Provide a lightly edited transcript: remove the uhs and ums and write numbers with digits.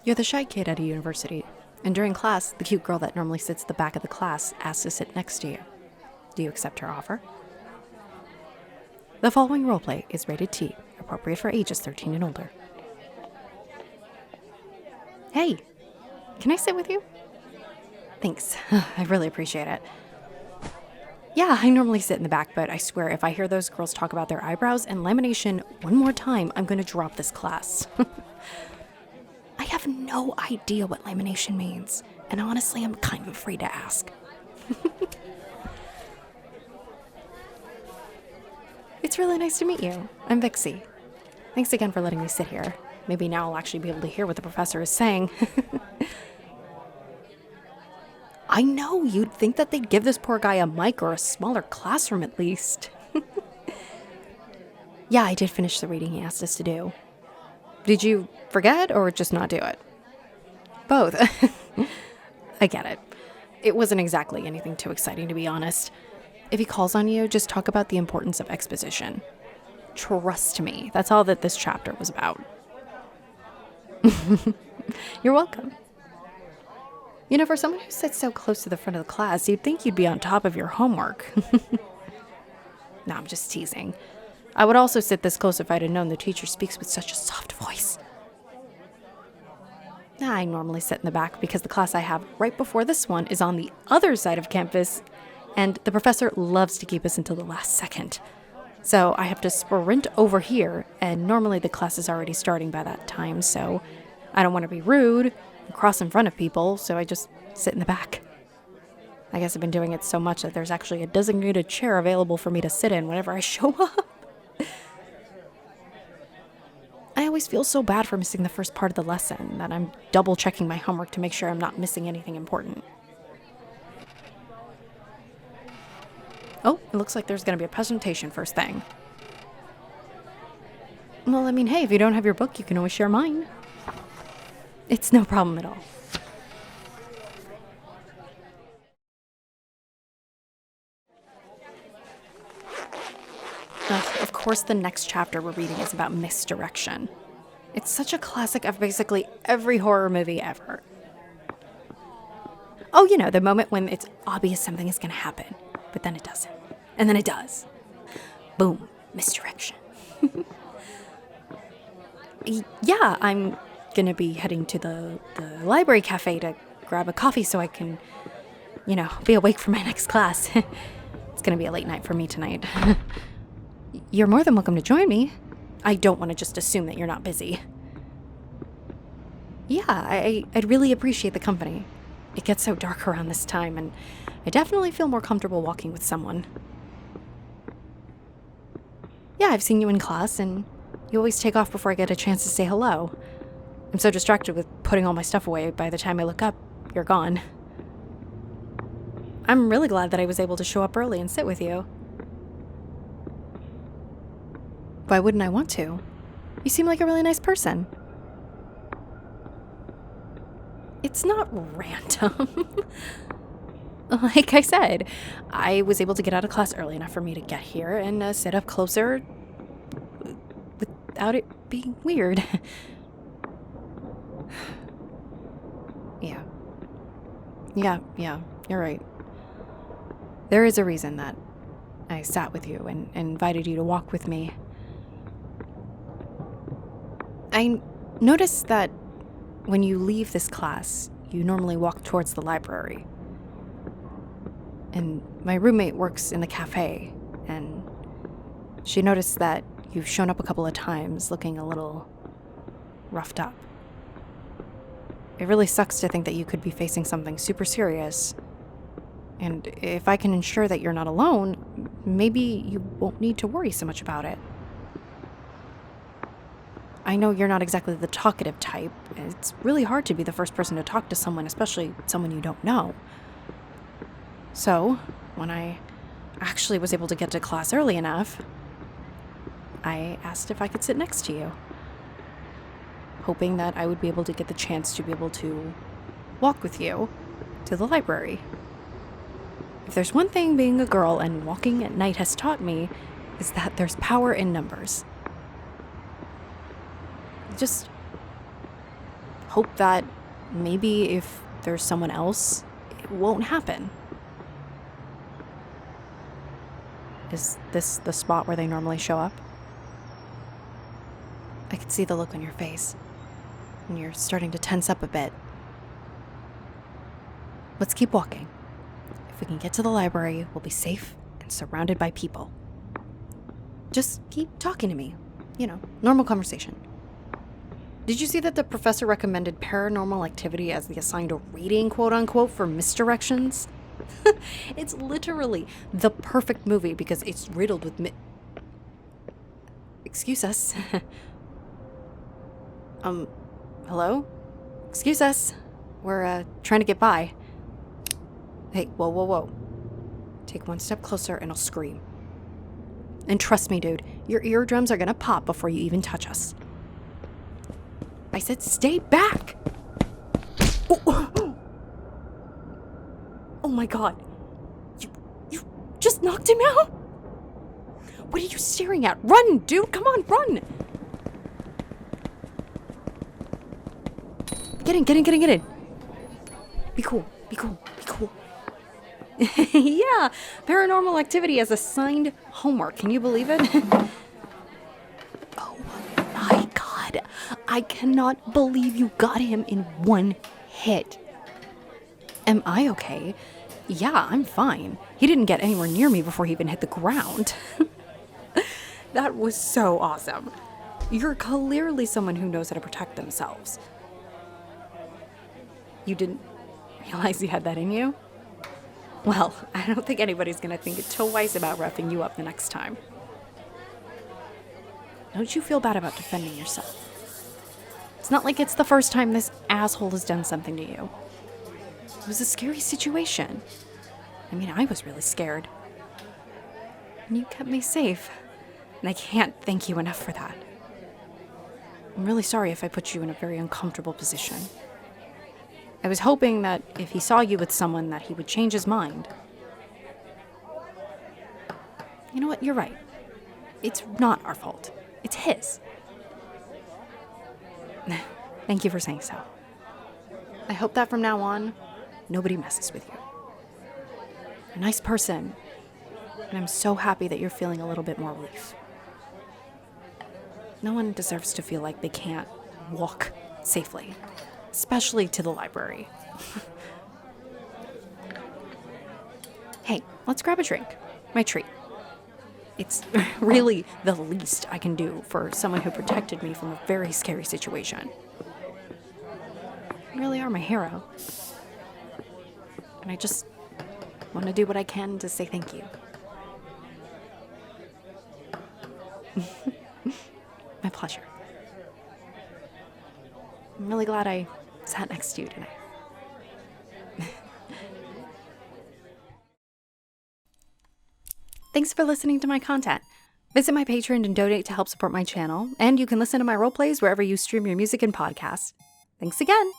You're the shy kid at a university, and during class, the cute girl that normally sits at the back of the class asks to sit next to you. Do you accept her offer? The following roleplay is rated T, appropriate for ages 13 and older. Hey, can I sit with you? Thanks, I really appreciate it. Yeah, I normally sit in the back, but I swear if I hear those girls talk about their eyebrows and lamination one more time, I'm gonna drop this class. I have no idea what lamination means, and honestly, I'm kind of afraid to ask. It's really nice to meet you. I'm Vixie. Thanks again for letting me sit here. Maybe now I'll actually be able to hear what the professor is saying. I know, you'd think that they'd give this poor guy a mic or a smaller classroom at least. Yeah, I did finish the reading he asked us to do. Did you forget or just not do it? Both. I get it. It wasn't exactly anything too exciting, to be honest. If he calls on you, just talk about the importance of exposition. Trust me, that's all that this chapter was about. You're welcome. You know, for someone who sits so close to the front of the class, you'd think you'd be on top of your homework. No, I'm just teasing. I would also sit this close if I'd have known the teacher speaks with such a soft voice. I normally sit in the back because the class I have right before this one is on the other side of campus, and the professor loves to keep us until the last second. So I have to sprint over here, and normally the class is already starting by that time, so I don't want to be rude and cross in front of people, so I just sit in the back. I guess I've been doing it so much that there's actually a designated chair available for me to sit in whenever I show up. I always feel so bad for missing the first part of the lesson that I'm double checking my homework to make sure I'm not missing anything important. Oh, it looks like there's going to be a presentation first thing. Well, I mean, hey, if you don't have your book, you can always share mine. It's no problem at all. Of course, the next chapter we're reading is about misdirection. It's such a classic of basically every horror movie ever. Oh, you know, the moment when it's obvious something is going to happen, but then it doesn't. And then it does. Boom. Misdirection. Yeah, I'm going to be heading to the library cafe to grab a coffee so I can, you know, be awake for my next class. It's going to be a late night for me tonight. You're more than welcome to join me. I don't want to just assume that you're not busy. Yeah, I'd really appreciate the company. It gets so dark around this time, and I definitely feel more comfortable walking with someone. Yeah, I've seen you in class, and you always take off before I get a chance to say hello. I'm so distracted with putting all my stuff away, by the time I look up, you're gone. I'm really glad that I was able to show up early and sit with you. Why wouldn't I want to? You seem like a really nice person. It's not random. Like I said, I was able to get out of class early enough for me to get here and sit up closer without it being weird. Yeah, you're right. There is a reason that I sat with you and invited you to walk with me. I noticed that when you leave this class, you normally walk towards the library. And my roommate works in the cafe, and she noticed that you've shown up a couple of times looking a little roughed up. It really sucks to think that you could be facing something super serious. And if I can ensure that you're not alone, maybe you won't need to worry so much about it. I know you're not exactly the talkative type. It's really hard to be the first person to talk to someone, especially someone you don't know. So, when I actually was able to get to class early enough, I asked if I could sit next to you, hoping that I would be able to get the chance to be able to walk with you to the library. If there's one thing being a girl and walking at night has taught me, is that there's power in numbers. Just hope that maybe if there's someone else, it won't happen. Is this the spot where they normally show up? I can see the look on your face, and you're starting to tense up a bit. Let's keep walking. If we can get to the library, we'll be safe and surrounded by people. Just keep talking to me. Normal conversation. Did you see that the professor recommended Paranormal Activity as the assigned reading, quote-unquote, for misdirections? It's literally the perfect movie because it's riddled with Excuse us. Hello? Excuse us. We're, trying to get by. Hey, whoa. Take one step closer and I'll scream. And trust me, dude, your eardrums are gonna pop before you even touch us. I said stay back! Oh my god. You just knocked him out? What are you staring at? Run, dude! Come on, run! Get in. Be cool. Yeah, Paranormal Activity as assigned homework. Can you believe it? Oh my god. I cannot believe you got him in one hit. Am I okay? Yeah, I'm fine. He didn't get anywhere near me before he even hit the ground. That was so awesome. You're clearly someone who knows how to protect themselves. You didn't realize you had that in you? Well, I don't think anybody's gonna think twice about roughing you up the next time. Don't you feel bad about defending yourself? It's not like it's the first time this asshole has done something to you. It was a scary situation. I mean, I was really scared. And you kept me safe. And I can't thank you enough for that. I'm really sorry if I put you in a very uncomfortable position. I was hoping that if he saw you with someone that he would change his mind. You know what? You're right. It's not our fault. It's his. Thank you for saying so. I hope that from now on, nobody messes with you. A nice person. And I'm so happy that you're feeling a little bit more relief. No one deserves to feel like they can't walk safely. Especially to the library. Hey, let's grab a drink. My treat. It's really the least I can do for someone who protected me from a very scary situation. You really are my hero. And I just want to do what I can to say thank you. My pleasure. I'm really glad I sat next to you tonight. Thanks for listening to my content. Visit my Patreon and donate to help support my channel, and you can listen to my roleplays wherever you stream your music and podcasts. Thanks again!